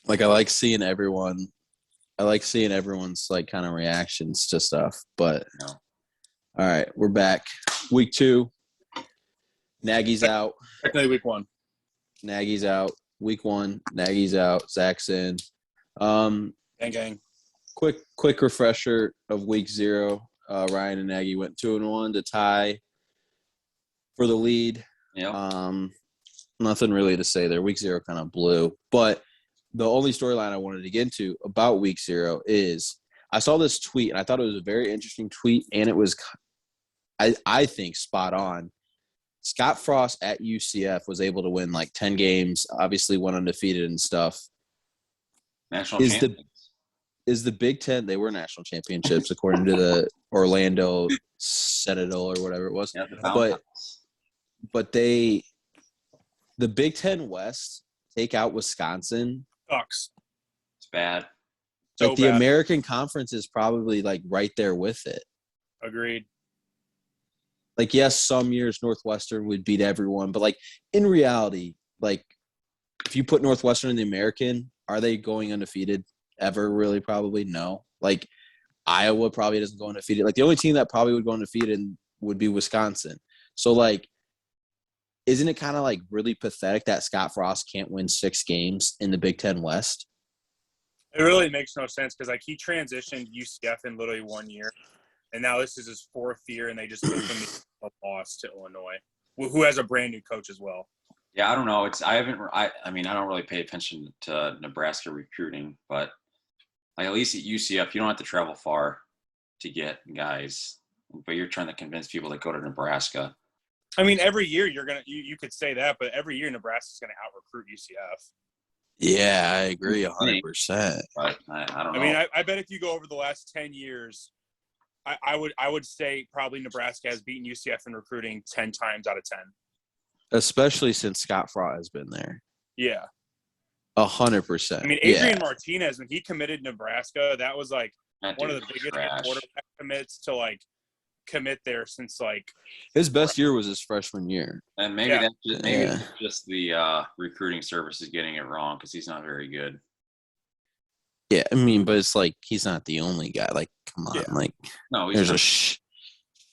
Like I like seeing everyone's like kind of reactions to stuff. But No. all right, we're back. Week 2. Nagy's out. Technically week 1. Nagy's out. Week 1. Nagy's out. Zach's in. Gang. Quick refresher of week 0. Ryan and Nagy went 2-1 to tie for the lead. Yeah. Nothing really to say there. Week 0 kind of blew. But the only storyline I wanted to get into about week 0 is I saw this tweet, and I thought it was a very interesting tweet, and it was, I think, spot on. Scott Frost at UCF was able to win like 10 games, obviously went undefeated and stuff. National champions. Is the Big Ten – they were national championships according to the Orlando Citadel or whatever it was. Yeah, but the Big Ten West take out Wisconsin. Sucks. It's bad. Like the American Conference is probably like right there with it. Agreed. Like, yes, some years Northwestern would beat everyone, but like in reality, like if you put Northwestern in the American, are they going undefeated ever? Really, probably no. Like Iowa probably doesn't go undefeated. Like the only team that probably would go undefeated would be Wisconsin. So like, isn't it kind of like really pathetic that Scott Frost can't win 6 games in the Big Ten West? It really makes no sense because like he transitioned UCF in literally 1 year, and now this is his 4th year, and they just gave him a loss to Illinois, who has a brand new coach as well. Yeah, I don't know. I don't really pay attention to Nebraska recruiting, but like at least at UCF, you don't have to travel far to get guys, but you're trying to convince people to go to Nebraska. I mean, every year you could say that, but every year Nebraska's going to out-recruit UCF. Yeah, I agree 100%. But I don't know. I mean, I bet if you go over the last 10 years, I would say probably Nebraska has beaten UCF in recruiting 10 times out of 10. Especially since Scott Frost has been there. Yeah. 100%. I mean, Adrian Martinez, when he committed Nebraska, that was like one of the biggest quarterback commits to like commit there since like his best year was his freshman year. And maybe that's just the recruiting service is getting it wrong because he's not very good. Yeah, I mean, but it's like he's not the only guy. Like, come on, like no, there's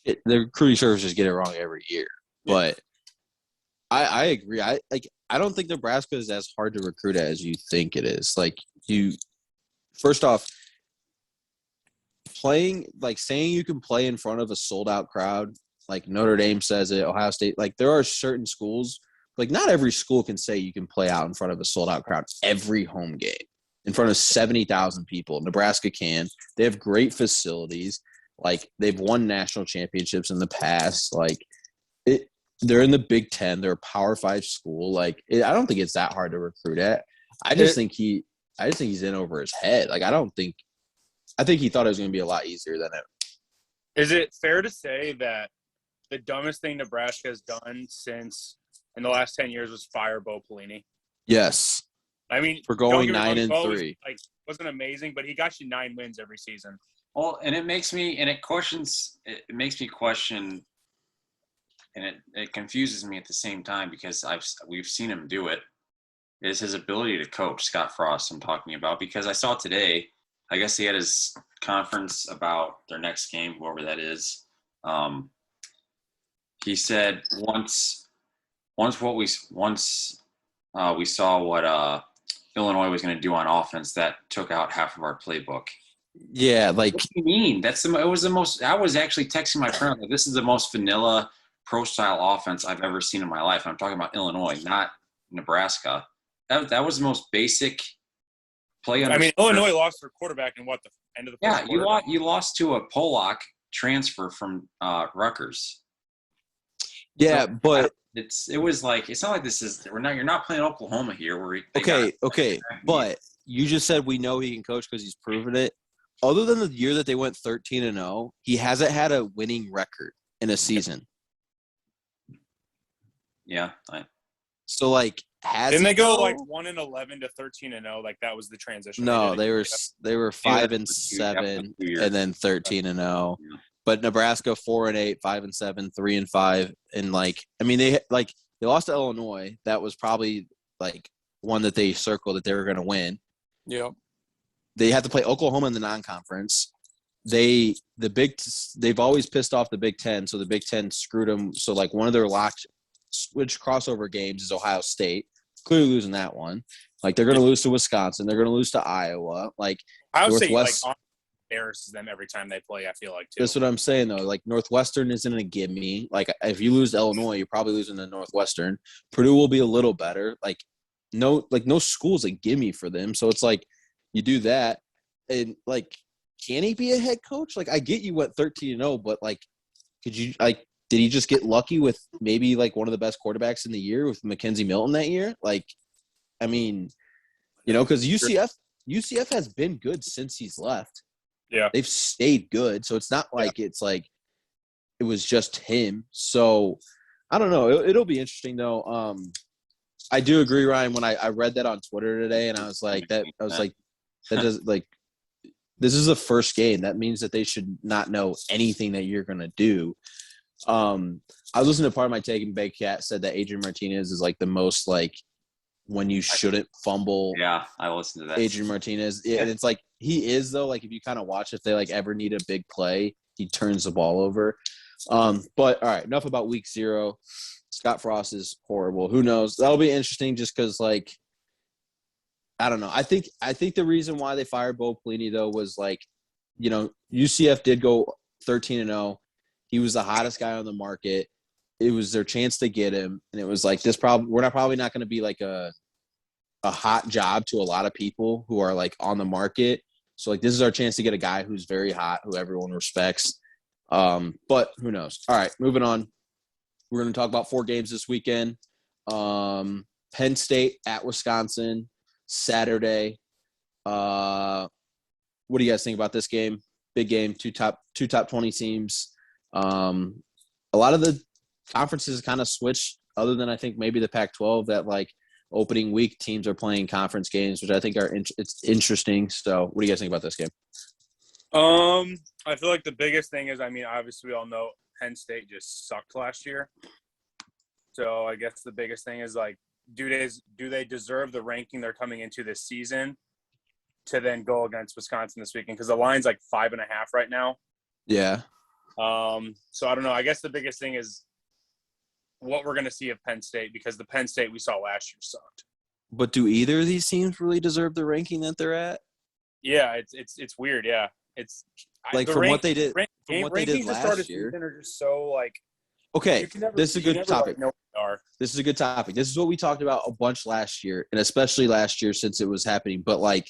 the recruiting services get it wrong every year. Yeah. But I agree. I don't think Nebraska is as hard to recruit as you think it is. Like first off, saying you can play in front of a sold out crowd, like Notre Dame says it, Ohio State, like there are certain schools, like not every school can say you can play out in front of a sold out crowd every home game in front of 70,000 people. Nebraska can. They have great facilities. Like they've won national championships in the past. Like they're in the Big Ten. They're a Power 5 school. Like I don't think it's that hard to recruit at. I just think he's in over his head. Like I think he thought it was going to be a lot easier than it. Is it fair to say that the dumbest thing Nebraska has done since in the last 10 years was fire Bo Pelini? Yes. I mean, we're going 9-3. Wasn't amazing, but he got you 9 wins every season. Well, and it makes me question, and it confuses me at the same time because we've seen him do it. Is his ability to coach, Scott Frost I'm talking about, because I saw today, I guess he had his conference about their next game, whoever that is. He said once we saw what Illinois was going to do on offense, that took out half of our playbook. Yeah, like what do you mean? It was the most. I was actually texting my friend like, this is the most vanilla pro style offense I've ever seen in my life. I'm talking about Illinois, not Nebraska. That was the most basic play. I mean, Illinois lost their quarterback in the end of the first quarter. Yeah, you lost to a Pollock transfer from Rutgers. Yeah, so, but it was like it's not like this is you're not playing Oklahoma here. Okay, but you just said we know he can coach because he's proven it. Other than the year that they went 13-0, he hasn't had a winning record in a season. Yeah. So like didn't they go like 1-11 to 13-0? Like that was the transition. No, they were 5-7 and then 13-0. Yeah. But Nebraska 4-8, 5-7, 3-5, and like I mean they lost to Illinois. That was probably like one that they circled that they were going to win. Yep. They have to play Oklahoma in the non-conference. They've always pissed off the Big Ten, so the Big Ten screwed them. So like one of their switch crossover games is Ohio State, clearly losing that one. Like they're going to lose to Wisconsin, they're going to lose to Iowa. Like I would Northwest say embarrasses them every time they play. I feel like too. That's what I'm saying though. Like Northwestern isn't a gimme. Like if you lose to Illinois, you're probably losing to Northwestern. Purdue will be a little better. Like no school's a gimme for them. So it's like you do that, and like, can he be a head coach? Like I get you went 13-0, but like, did he just get lucky with maybe like one of the best quarterbacks in the year with Mackenzie Milton that year? Like, I mean, because UCF has been good since he's left. Yeah. They've stayed good. So it's not like it's like it was just him. So I don't know. It'll be interesting though. I do agree, Ryan, when I read that on Twitter today, and I was like, that does like this is the first game. That means that they should not know anything that you're gonna do. I was listening to part of my take, and Big Cat said that Adrian Martinez is like the most like when you shouldn't fumble. Yeah, I listened to that. Adrian Martinez. Yeah, and it's like he is though. Like if you kind of watch, if they like ever need a big play, he turns the ball over. But all right, enough about week 0. Scott Frost is horrible. Who knows? That'll be interesting just because like I don't know. I think the reason why they fired Bo Pelini though was like, UCF did go 13-0. He was the hottest guy on the market. It was their chance to get him, and it was like we're probably not going to be like a hot job to a lot of people who are like on the market. So like this is our chance to get a guy who's very hot, who everyone respects. But who knows? All right, moving on. We're going to talk about 4 games this weekend. Penn State at Wisconsin Saturday. What do you guys think about this game? Big game, two top 20 teams. A lot of the conferences kind of switched, other than I think maybe the Pac-12, that like opening week teams are playing conference games, which I think it's interesting. So what do you guys think about this game? I feel like the biggest thing is, obviously we all know Penn State just sucked last year. So I guess the biggest thing is like, do they deserve the ranking they're coming into this season to then go against Wisconsin this weekend? Because the line's like 5.5 right now. Yeah. So I don't know. I guess the biggest thing is what we're going to see of Penn State, because the Penn State we saw last year sucked. But do either of these teams really deserve the ranking that they're at? Yeah, it's weird. Yeah, it's like what they did last year. Are just so like. Okay, this is a good topic. This is a good topic. This is what we talked about a bunch last year, and especially last year since it was happening. But like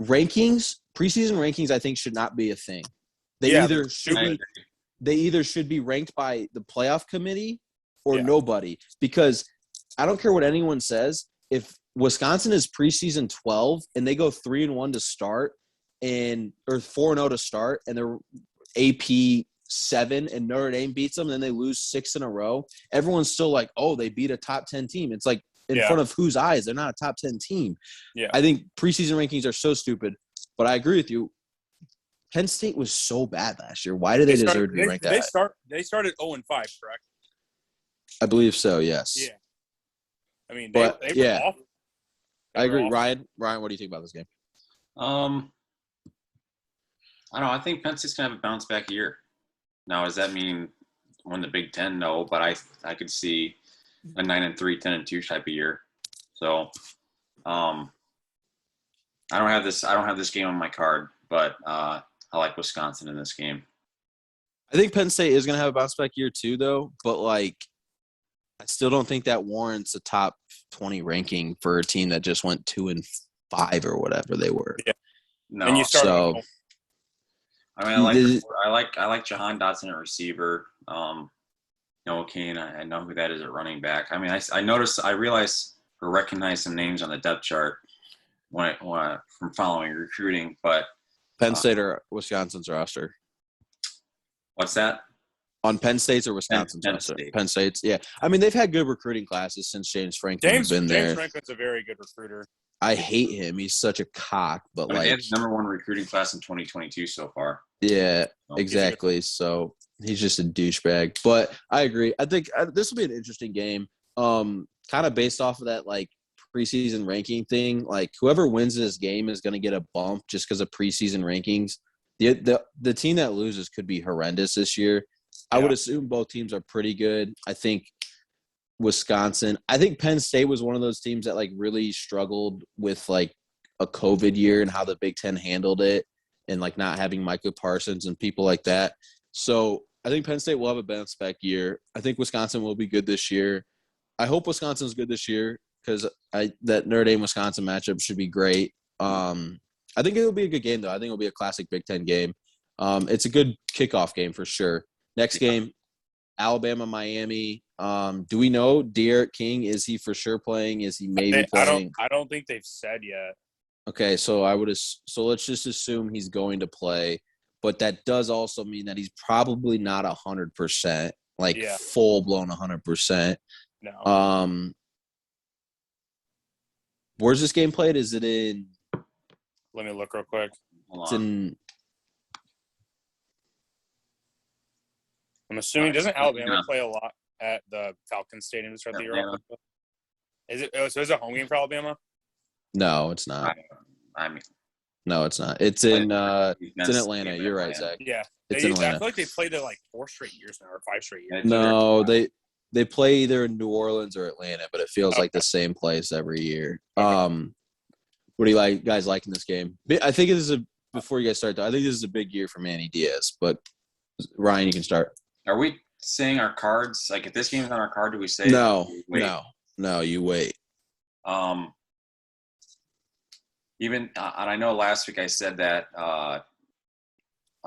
rankings, preseason rankings, I think should not be a thing. They either should be ranked by the playoff committee or nobody. Because I don't care what anyone says. If Wisconsin is preseason 12 and they go 3-1 to start or 4-0 to start, and they're AP 7 and Notre Dame beats them, and then they lose 6 in a row, everyone's still like, oh, they beat a top 10 team. It's like in front of whose eyes? They're not a top 10 team. Yeah. I think preseason rankings are so stupid, but I agree with you. Penn State was so bad last year. Why do they deserve to be ranked that? They started 0-5, correct? I believe so, yes. Yeah. They were awful. I agree. Awful. Ryan, what do you think about this game? I don't know. I think Penn State's going to have a bounce-back year. Now, does that mean win the Big Ten? No, but I could see a 9-3, 10-2 type of year. So, I don't have this game on my card, but I like Wisconsin in this game. I think Penn State is going to have a bounce-back year too, though. But, like, I still don't think that warrants a top 20 ranking for a team that just went 2-5 or whatever they were. Yeah. No. And you start I like Jahan Dotson at receiver. Noah Kane, I know who that is at running back. I realized or recognized some names on the depth chart when from following recruiting, but Penn State or Wisconsin's roster. What's that? On Penn State's or Wisconsin's roster? Penn State's, yeah. They've had good recruiting classes since James Franklin's been there. James Franklin's a very good recruiter. I hate him. He's such a cock, but they had the number 1 recruiting class in 2022 so far. Yeah, exactly. So he's just a douchebag. But I agree. I think this will be an interesting game. Kind of based off of that like preseason ranking thing, like whoever wins this game is going to get a bump just because of preseason rankings. The team that loses could be horrendous this year. I would assume both teams are pretty good. I think Wisconsin. I think Penn State was one of those teams that like really struggled with like a COVID year and how the Big Ten handled it and like not having Micah Parsons and people like that. So I think Penn State will have a bounce back year. I think Wisconsin will be good this year. I hope Wisconsin's good this year because that Notre Dame Wisconsin matchup should be great. I think it'll be a good game though. I think it'll be a classic Big Ten game. It's a good kickoff game for sure. Next game, Alabama, Miami. Do we know De'Aaron King? Is he for sure playing? Is he maybe playing? I don't think they've said yet. Okay, so let's just assume he's going to play, but that does also mean that he's probably not 100%, like full blown 100%. No. Where's this game played? Is it in? Let me look real quick. It's in. I'm assuming doesn't Alabama play a lot at the Falcons Stadium to start the year off? Is it? So is it a home game for Alabama? No, it's not. No, it's not. It's in Atlanta. You're right, Zach. Yeah, it's in Atlanta. I feel like they played there like 4 straight years now, or 5 straight years. No, they play either in New Orleans or Atlanta, but it feels like the same place every year. What do you guys like in this game? I think before you guys start, I think this is a big year for Manny Diaz. But Ryan, you can start. Are we saying our cards? Like, if this game is on our card, do we say no? You wait. And I know last week I said that I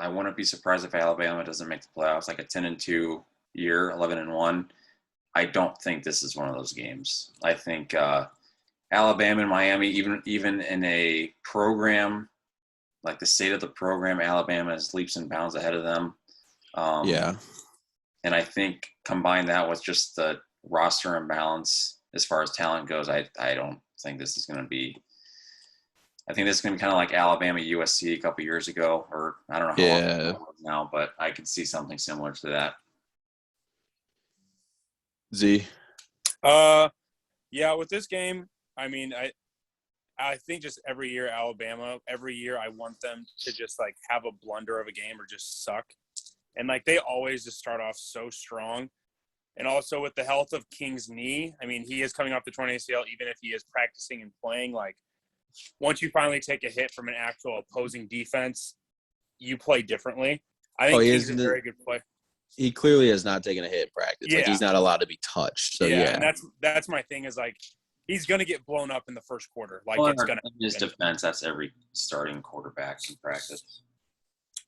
wouldn't be surprised if Alabama doesn't make the playoffs, like a 10-2 year, 11-1. I don't think this is one of those games. I think Alabama and Miami, even in a program like the state of the program, Alabama is leaps and bounds ahead of them. And I think combine that with just the roster imbalance as far as talent goes, I don't think this is going to be – I think this is going to be kind of like Alabama USC a couple years ago, or I don't know how long it was now, but I could see something similar to that. Z? Yeah, with this game, I mean, I think just every year I want them to just like have a blunder of a game or just suck. And like they always just start off so strong. And also with the health of King's knee, I mean, he is coming off the torn ACL, even if he is practicing and playing. Like once you finally take a hit from an actual opposing defense, you play differently. I think King's a very good player. He clearly has not taken a hit in practice. Yeah. Like he's not allowed to be touched. So and that's my thing is like he's going to get blown up in the first quarter. Like it's going to – in his defense, that's every starting quarterback in practice.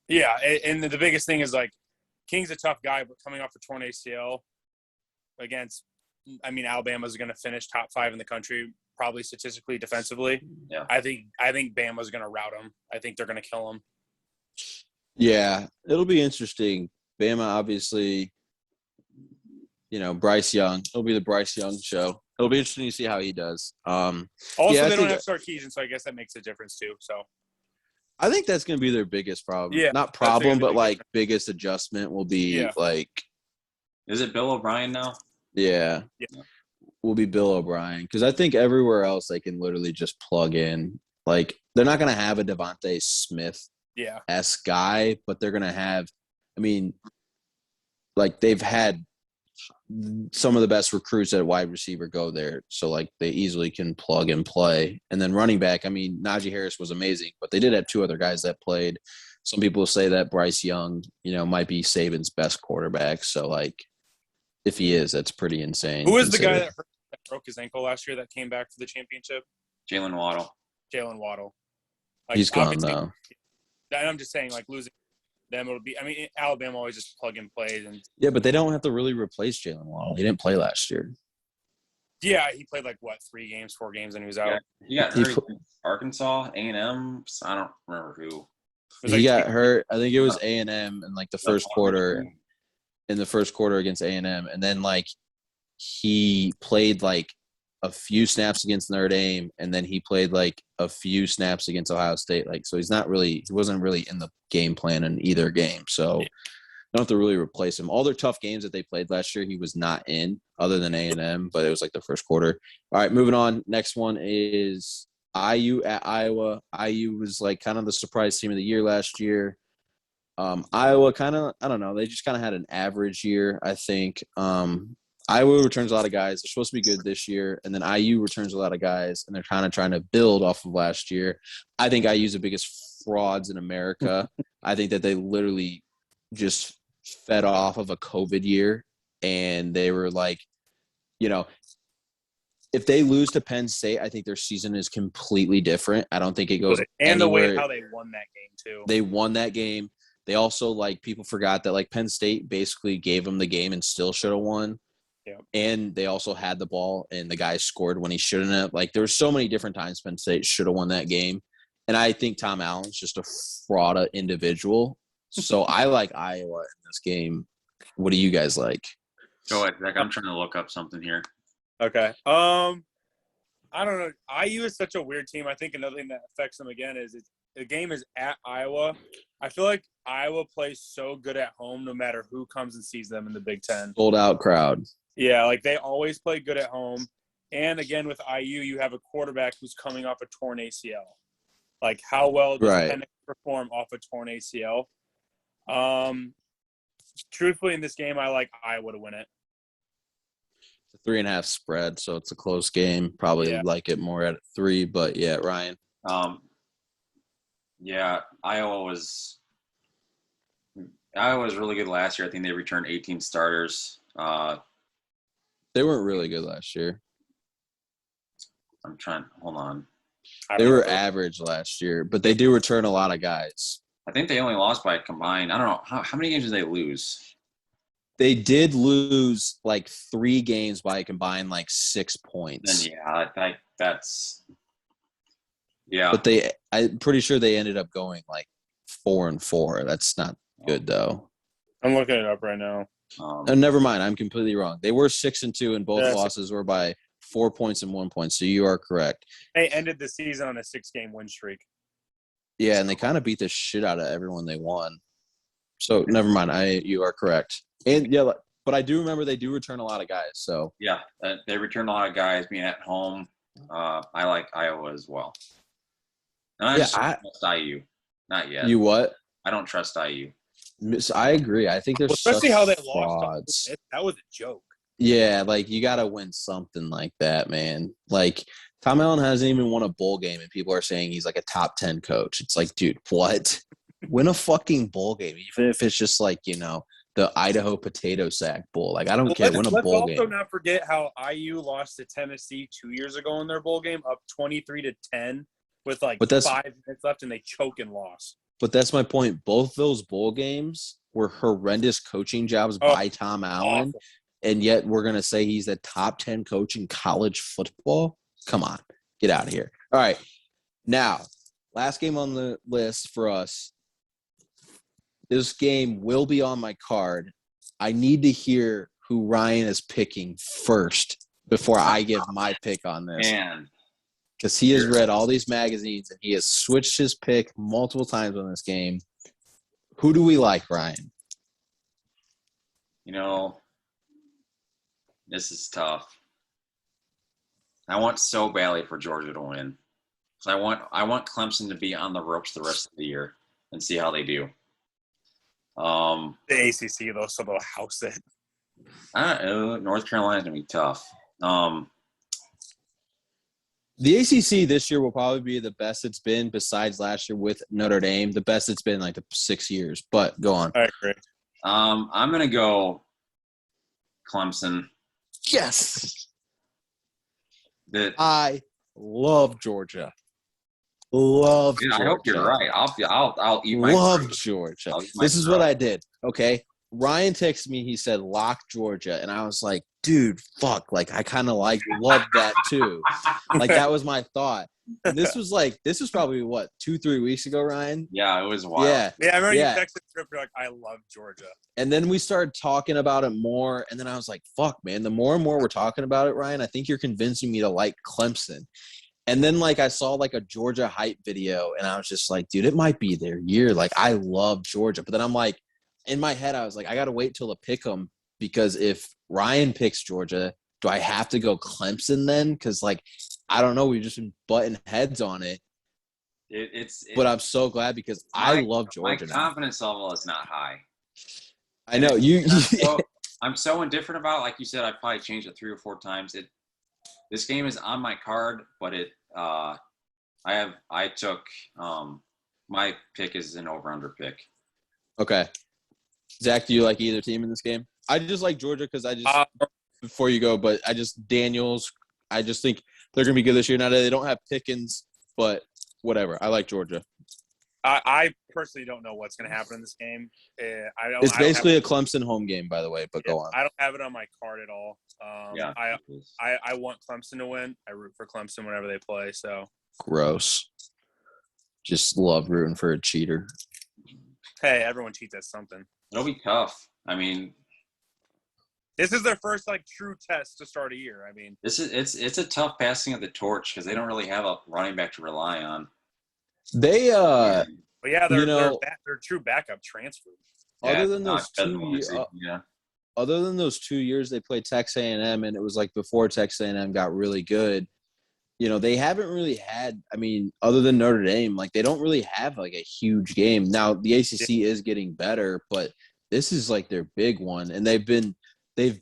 Yeah, and the biggest thing is like King's a tough guy, but coming off a torn ACL against – I mean, Alabama's going to finish top 5 in the country, probably statistically, defensively. Yeah. I think Bama's going to rout him. I think they're going to kill him. Yeah, it'll be interesting. Bama, obviously, Bryce Young. It'll be the Bryce Young show. It'll be interesting to see how he does. Also, they don't have Sarkisian, so I guess that makes a difference too. So I think that's going to be their biggest problem. Yeah, not problem, but like biggest adjustment will be like. Is it Bill O'Brien now? Yeah. Will be Bill O'Brien because I think everywhere else they can literally just plug in. Like they're not going to have a Devontae Smith-esque guy, but they're going to have. I mean, like they've had some of the best recruits at wide receiver go there. So like they easily can plug and play. And then running back, I mean, Najee Harris was amazing, but they did have 2 other guys that played. Some people say that Bryce Young, might be Saban's best quarterback. So like if he is, that's pretty insane. Who was the guy that broke his ankle last year that came back for the championship? Jalen Waddle. Like, he's gone though. I'm just saying like losing them it'll be. I mean, Alabama always just plug and plays and. Yeah, but they don't have to really replace Jalen Waddle. He didn't play last year. Yeah, he played like 3 games, 4 games, and he was out. Yeah, he got hurt. Arkansas, A&M. I don't remember who. He got hurt. I think it was A&M in like the first quarter. In the first quarter against A&M, and then like he played like a few snaps against Notre Dame, and then he played like a few snaps against Ohio State. Like, so he wasn't really in the game plan in either game. So don't have to really replace him. All their tough games that they played last year, he was not in, other than A&M, but it was like the first quarter. All right, moving on. Next one is IU at Iowa. IU was like kind of the surprise team of the year last year. Iowa kind of, I don't know, they just kind of had an average year, I think. Iowa returns a lot of guys. They're supposed to be good this year, and then IU returns a lot of guys, and they're kind of trying to build off of last year. I think IU's the biggest frauds in America. I think that they literally just fed off of a COVID year, and they were like, you know, if they lose to Penn State, I think their season is completely different. I don't think it goes and anywhere. the way how they won that game too. They won that game. They also, like, people forgot that, like, Penn State basically gave them the game and still should have won. Yeah. And they also had the ball, and the guy scored when he shouldn't have. Like, there were so many different times Penn State should have won that game. And I think Tom Allen's just a fraud individual. So I like Iowa in this game. What do you guys like? Go ahead, Zach. I'm trying to look up something here. Okay. I don't know. IU is such a weird team. I think another thing that affects them again is the game is at Iowa. I feel like Iowa plays so good at home no matter who comes and sees them in the Big Ten. Sold out crowd. Yeah, like they always play good at home. And again, with IU, you have a quarterback who's coming off a torn ACL. Like, how well does Penn perform off a torn ACL? Truthfully, in this game, I like Iowa to win it. It's a 3.5 spread, so it's a close game. Probably like it more at 3, but yeah, Ryan. Yeah, Iowa was really good last year. I think they returned 18 starters. They weren't really good last year. Hold on. They were average last year, but they do return a lot of guys. I think they only lost by a combined. I don't know. How many games did they lose? They did lose like 3 games by a combined like 6 points. Then that's – yeah. But I'm pretty sure they ended up going like 4-4. That's not good, though. I'm looking it up right now. Never mind. I'm completely wrong. They were 6-2, and both losses were by 4 points and 1 point. So you are correct. They ended the season on a 6-game win streak. Yeah, and they kind of beat the shit out of everyone they won. So never mind. You are correct. And yeah, but I do remember they do return a lot of guys. So yeah, they return a lot of guys being at home. I like Iowa as well. And I trust IU. Not yet. You what? I don't trust IU. I agree. I think they're especially how they frauds. lost. That was a joke. Yeah, like you got to win something like that, man. Like Tom Allen hasn't even won a bowl game, and people are saying he's like a top 10 coach. It's like, dude, what? Win a fucking bowl game, even if it's just like, you know, the Idaho Potato Sack Bowl. Like, I don't care. Win a bowl game. Let's also not forget how IU lost to Tennessee 2 years ago in their bowl game, up 23-10 with like 5 minutes left, and they choke and lost. But that's my point. Both those bowl games were horrendous coaching jobs by Tom Allen, awful. And yet we're going to say he's the top 10 coach in college football? Come on. Get out of here. All right. Now, last game on the list for us. This game will be on my card. I need to hear who Ryan is picking first before I give my pick on this. Man. Because he has read all these magazines and he has switched his pick multiple times on this game. Who do we like, Ryan? You know, this is tough. I want so badly for Georgia to win. So I want Clemson to be on the ropes the rest of the year and see how they do. The ACC, though, so they'll house it. I don't know. North Carolina's going to be tough. The ACC this year will probably be the best it's been besides last year with Notre Dame. The best it's been in like the 6 years. But go on. I agree. I'm going to go Clemson. Yes. I love Georgia. Georgia. I hope you're right. I'll eat my love Georgia. This is what I did. Okay. Ryan texted me. He said, lock Georgia. And I was like, dude, fuck. Like, I kind of love that too. Like, that was my thought. And this was probably what, 2-3 weeks ago, Ryan? Yeah, it was wild. Yeah, I remember you texted Trip. You're like, I love Georgia. And then we started talking about it more. And then I was like, fuck, man. The more and more we're talking about it, Ryan, I think you're convincing me to like Clemson. And then, like, I saw, like, a Georgia hype video, and I was just like, dude, it might be their year. Like, I love Georgia. But then I'm like, in my head, I was like, I got to wait till the pick 'em because if Ryan picks Georgia, do I have to go Clemson then? Because, like, I don't know. We've just been butting heads on it. But I'm so glad because I love Georgia My confidence level is not high. I know. I'm so indifferent about it. Like you said, I've probably changed it 3 or 4 times. This game is on my card, but I took my pick is an over-under pick. Okay. Zach, do you like either team in this game? I just like Georgia because before you go, but Daniels, I just think they're going to be good this year. Now, they don't have Pickens, but whatever. I like Georgia. I personally don't know what's going to happen in this game. It's basically a Clemson home game, by the way, but go on. I don't have it on my card at all. I want Clemson to win. I root for Clemson whenever they play. So gross. Just love rooting for a cheater. Hey, everyone cheats at something. It'll be tough. I mean, this is their first true test to start a year. I mean, it's a tough passing of the torch because they don't really have a running back to rely on. They but yeah, they're true backup transfer. Other than those 2 years they played Texas A&M, and it was like before Texas A&M got really good. They haven't really had. I mean, other than Notre Dame, like they don't really have like a huge game. Now the ACC is getting better, but this is like their big one, and they've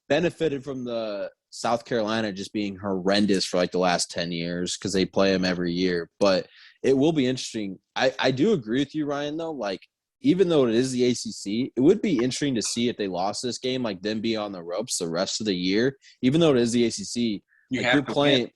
benefited from the South Carolina just being horrendous for like the last 10 years because they play them every year. But it will be interesting. I do agree with you, Ryan, though. Like, even though it is the ACC, it would be interesting to see if they lost this game, like them be on the ropes the rest of the year. Even though it is the ACC, you're playing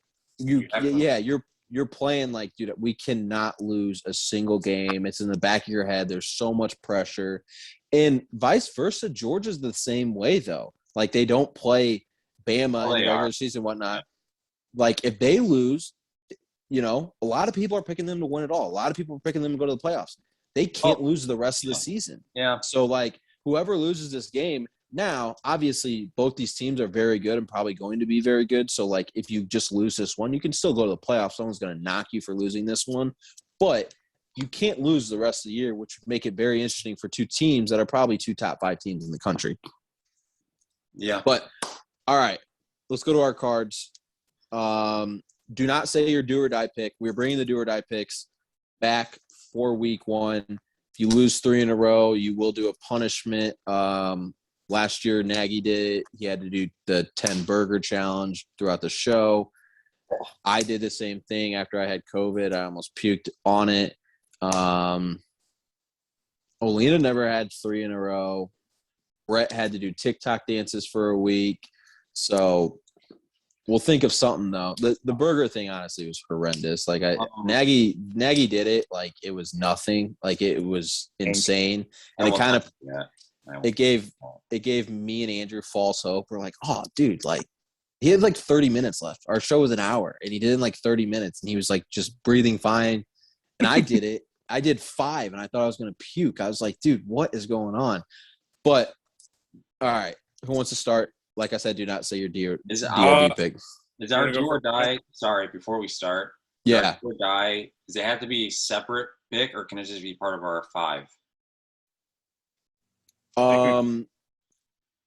like, dude, we cannot lose a single game. It's in the back of your head. There's so much pressure. And vice versa, Georgia's the same way, though. Like, they don't play Bama in the regular season and whatnot. Like, if they lose, a lot of people are picking them to win it all. A lot of people are picking them to go to the playoffs. They can't lose the rest of the season. Yeah. So, like, whoever loses this game – now, obviously, both these teams are very good and probably going to be very good. So, like, if you just lose this one, you can still go to the playoffs. Someone's going to knock you for losing this one. But you can't lose the rest of the year, which would make it very interesting for two teams that are probably 2 top 5 teams in the country. Yeah. But, all right, let's go to our cards. Do not say your do-or-die pick. We're bringing the do-or-die picks back for week 1. If you lose 3 in a row, you will do a punishment. Last year, Nagy did it. He had to do the 10-burger challenge throughout the show. I did the same thing after I had COVID. I almost puked on it. Olina never had 3 in a row. Brett had to do TikTok dances for a week. So we'll think of something, though. The burger thing, honestly, was horrendous. Like, Nagy did it like it was nothing. Like, it was insane. And it kind of – It gave me and Andrew false hope. We're like, oh, dude, like he had like 30 minutes left. Our show was an hour, and he did it in like 30 minutes, and he was like just breathing fine. And I did it. I did 5, and I thought I was going to puke. I was like, dude, what is going on? But all right, who wants to start? Like I said, do not say your DOD pick. Is our do or die? Sorry, before we start. Yeah. Do or die. Does it have to be a separate pick, or can it just be part of our 5?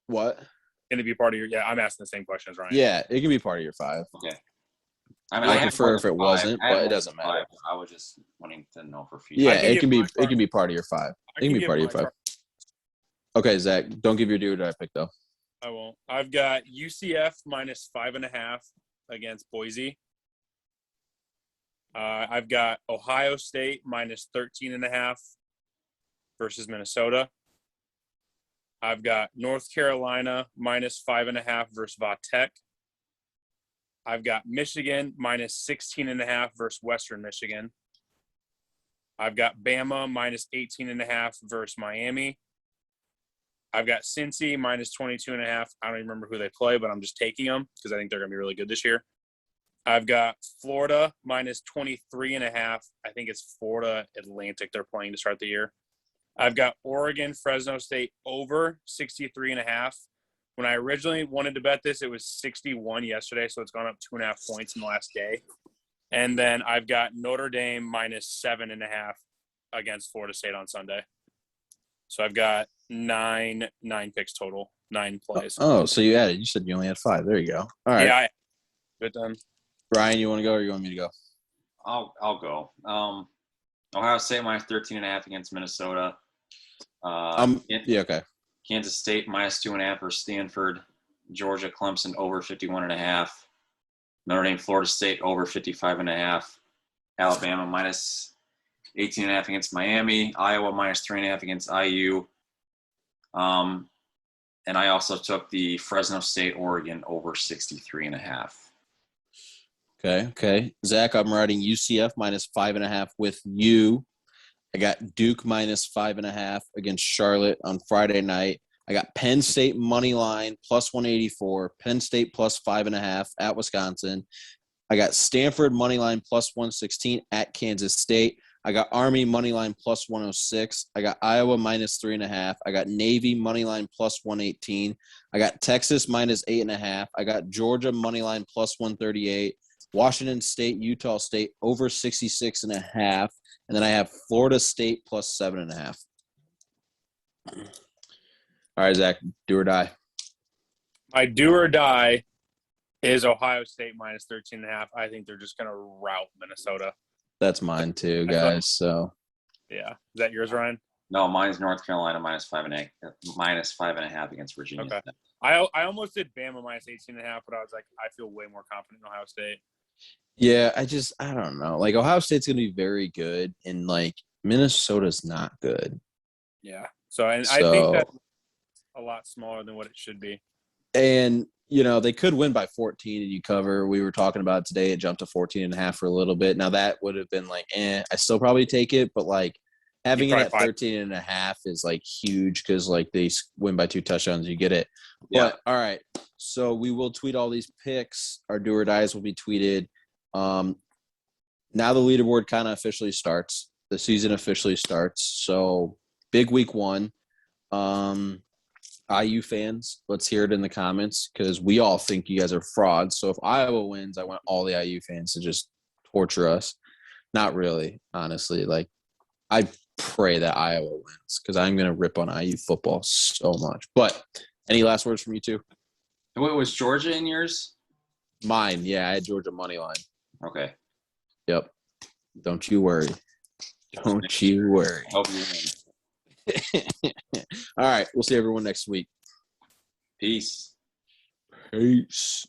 What? Can it be part of your? Yeah, I'm asking the same question as Ryan. Yeah, it can be part of your 5. Okay. I prefer if it wasn't, but it doesn't matter. 5. I was just wanting to know for future. Yeah, it can be part of your 5. It can be part of your 5. Okay, Zach, don't give your do or die pick though. I won't. I've got UCF minus 5.5 against Boise. I've got Ohio State minus 13.5 versus Minnesota. I've got North Carolina minus 5.5 versus Va Tech. I've got Michigan minus 16.5 versus Western Michigan. I've got Bama minus 18.5 versus Miami. I've got Cincy minus 22.5. I don't even remember who they play, but I'm just taking them because I think they're going to be really good this year. I've got Florida minus 23.5. I think it's Florida Atlantic they're playing to start the year. I've got Oregon, Fresno State over 63.5. When I originally wanted to bet this, it was 61 yesterday, so it's gone up 2.5 points in the last day. And then I've got Notre Dame minus 7.5 against Florida State on Sunday. So I've got nine picks total, 9 plays. Oh, so you added. You said you only had 5. There you go. All right. Yeah, good done. Ryan, you want to go or you want me to go? I'll go. Ohio State minus 13.5 against Minnesota. Yeah, okay. Kansas State minus 2.5 for Stanford. Georgia, Clemson over 51.5. Notre Dame, Florida State over 55.5. Alabama minus 18.5 against Miami. Iowa minus 3.5 against IU. And I also took the Fresno State, Oregon over 63.5. Okay. Zach, I'm riding UCF minus 5.5 with you. I got Duke minus 5.5 against Charlotte on Friday night. I got Penn State money line plus 184. Penn State plus 5.5 at Wisconsin. I got Stanford money line plus 116 at Kansas State. I got Army money line plus 106. I got Iowa minus 3.5. I got Navy money line plus 118. I got Texas minus 8.5. I got Georgia money line plus 138. Washington State, Utah State over 66.5. And then I have Florida State plus 7.5. All right, Zach, do or die. My do or die is Ohio State minus 13.5. I think they're just going to rout Minnesota. That's mine too, guys. So, yeah. Is that yours, Ryan? No, mine's North Carolina minus 5.5 against Virginia. Okay. I almost did Bama minus 18.5, but I was like, I feel way more confident in Ohio State. yeah, I don't know. Like, Ohio State's going to be very good, and, like, Minnesota's not good. Yeah. I think that's a lot smaller than what it should be. And, you know, they could win by 14 and you cover. We were talking about it today. It jumped to 14.5 for a little bit. Now, that would have been like, I still probably take it. But, like, having it at 13.5 is, like, huge because, like, they win by 2 touchdowns. You get it. Yeah. But, all right. So, we will tweet all these picks. Our do or dies will be tweeted. Now the leaderboard kind of officially starts. The season officially starts. So, big week 1. IU fans, let's hear it in the comments because we all think you guys are frauds. So if Iowa wins, I want all the IU fans to just torture us. Not really, honestly. Like, I pray that Iowa wins because I'm going to rip on IU football so much. But any last words from you two? What was Georgia in yours? Mine, yeah. I had Georgia money line. Okay. Yep. Don't you worry. Don't you worry. Hope you win. All right. We'll see everyone next week. Peace. Peace.